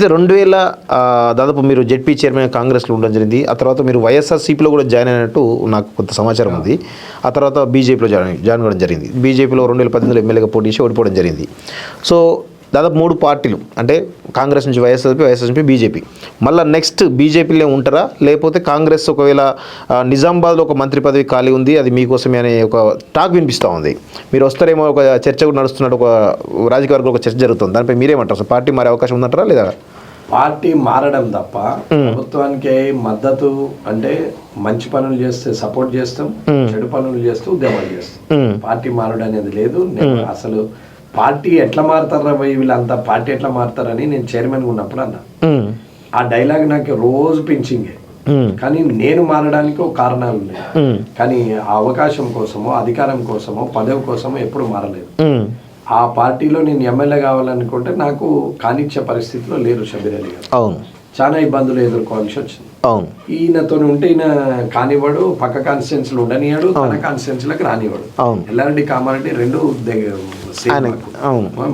అయితే 2000 దాదాపు మీరు జెడ్పీ చైర్మన్ కాంగ్రెస్లో ఉండడం జరిగింది. ఆ తర్వాత మీరు వైఎస్ఆర్సీపీలో కూడా జాయిన్ అయినట్టు నాకు కొంత సమాచారం ఉంది. ఆ తర్వాత బీజేపీలో జాయిన్ అవ్వడం జరిగింది. బీజేపీలో 2018లో ఎమ్మెల్యేగా పోటీ చేసి ఓడిపోవడం జరిగింది. సో దాదాపు 3 పార్టీలు అంటే కాంగ్రెస్ నుంచి వైఎస్ఆర్సీపీ, వైఎస్ఆర్ నుంచి బీజేపీ. మళ్ళీ నెక్స్ట్ బీజేపీలో ఉంటారా, లేకపోతే కాంగ్రెస్ ఒకవేళ నిజామాబాద్లో ఒక మంత్రి పదవి ఖాళీ ఉంది, అది మీకోసమే అనే ఒక టాక్ వినిపిస్తూ ఉంది. మీరు వస్తారేమో, ఒక చర్చ కూడా నడుస్తున్నట్టు, ఒక రాజకీయ వర్గంలో ఒక చర్చ జరుగుతుంది. దానిపై మీరేమంటారు? అసలు పార్టీ మారే అవకాశం ఉందంటారా లేదా? పార్టీ మారడం తప్ప ప్రభుత్వానికి మద్దతు అంటే మంచి పనులు చేస్తే సపోర్ట్ చేస్తాం, చెడు పనులు చేస్తూ ఉద్యమాలు చేస్తాం. పార్టీ మారడం అనేది లేదు. అసలు పార్టీ ఎట్లా మారుతారా వీళ్ళంతా, పార్టీ ఎట్లా మారుతారని నేను చైర్మన్ ఉన్నప్పుడు అన్నా. ఆ డైలాగ్ నాకు రోజు పెంచింగే. కానీ నేను మారడానికి ఒక కారణాలు ఉన్నాయి. కానీ ఆ అవకాశం కోసమో, అధికారం కోసమో, పదవి కోసమో ఎప్పుడు మారలేదు. ఆ పార్టీలో నేను ఎమ్మెల్యే కావాలనుకుంటే నాకు కానిచ్చే పరిస్థితిలో లేరు షబీర్ అలీ గారు. అవును, చాలా ఇబ్బందులు ఎదుర్కోవాల్సి వచ్చింది. అవును, ఈయనతో ఉంటే ఈయన కానివాడు, పక్క కాన్స్టిట్యున్సీలు ఉండనివాడు, తన కాన్స్టిట్యున్సీలకు రానివాడు. ఎల్లారెడ్డి కామారెడ్డి రెండు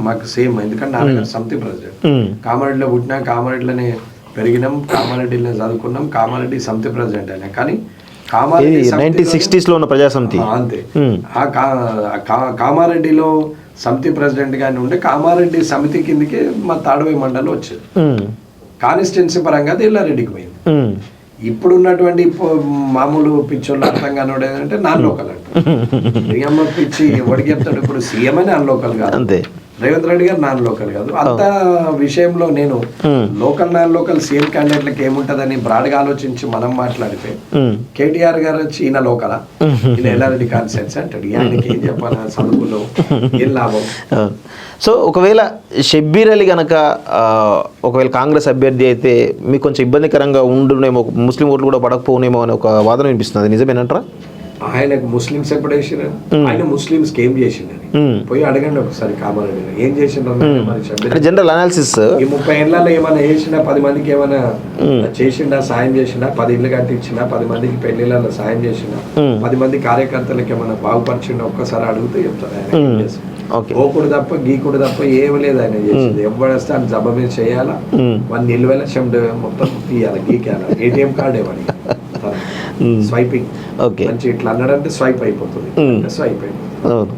మాకు సేమ్. ఎందుకంటే నాన్నగారు సమితి ప్రెసిడెంట్. కామారెడ్డిలో పుట్టినా, కామారెడ్డిలోనే పెరిగినాం, కామారెడ్డిలో చదువుకున్నాం, కామారెడ్డి సమితి ప్రెసిడెంట్ అయినా. కానీ కామారెడ్డి 1960s లో ఉన్న ప్రజాసమితి అంతే. కామారెడ్డిలో సమితి ప్రెసిడెంట్ గానే ఉండే కామారెడ్డి సమితి కిందకి మా తాడవై మండలం వచ్చేది. కాన్స్టిట్యున్సీ పరంగా ఎల్లారెడ్డికి పోయింది. ఇప్పుడు ఉన్నటువంటి మామూలు పిచ్చోళ్ళు అర్థం కానివాడు ఏంటంటే నాన్ లోకల్ అంటారు. పిచ్చి ఎవడికి చెప్తాడు? ఇప్పుడు సీఎం అని నాన్ లోకల్ కాదు, అంతే. రేవంత్ రెడ్డి గారు నాన్ లోకల్ కాదు. అంత విషయంలో నేను లోకల్ నాన్ లోకల్ సీఎం క్యాండిడేట్లకు ఏముంటదని బ్రాడ్గా ఆలోచించి మనం మాట్లాడితే కేటీఆర్ గారు వచ్చి ఈయన లోకలా, ఈయన ఎల్లారెడ్డి కాన్స్టిట్యున్సీ అంటాడు. ఆయనకి ఏం చెప్పాలి? చదువులో ఏం లాభం? సో ఒకవేళ షబ్బీర్ అలీ కనుక ఒకవేళ కాంగ్రెస్ అభ్యర్థి అయితే మీకు కొంచెం ఇబ్బందికరంగా ఉండునేమో, ముస్లిం ఓట్లు కూడా పడకపోనేమో అని ఒక వాదన వినిపిస్తుంది. నిజమేనంటారా? ఆయనకు ముస్లింస్ ఎప్పుడు వేసిరు? ఆయన ముస్లింస్ ఏం చేసిండని పోయి అడగండి ఒకసారి. కామారెడ్డి ఏం చేసిండ్రు? General analysis. ఈ 30 ఏళ్ళలో ఏమైనా చేసినా, 10 మందికి ఏమైనా చేసిండా, సాయం చేసిండా, 10 ఇళ్ళు కట్టించినా, 10 మందికి పెళ్లిళ్ళలో సాయం చేసినా, 10 మంది కార్యకర్తలకు ఏమైనా బాగుపరిచిండా ఒక్కసారి అడిగితే చెప్తారు. ఆయన గోకుడు తప్ప గీకుడు తప్ప ఏమి లేదు ఆయన చేసింది. ఎవడేస్తే ఆయన జబ్బ మీద చేయాలా, వాళ్ళు నిలువేల చెండు మొత్తం తీయాలి, గీకేయాలి. ఏటీఎం కార్డు ఏమని స్వైపింగ్ మంచి ఇట్లా అన్నాడంటే స్వైప్ అయిపోతుంది, స్వైప్ అయిపోతుంది.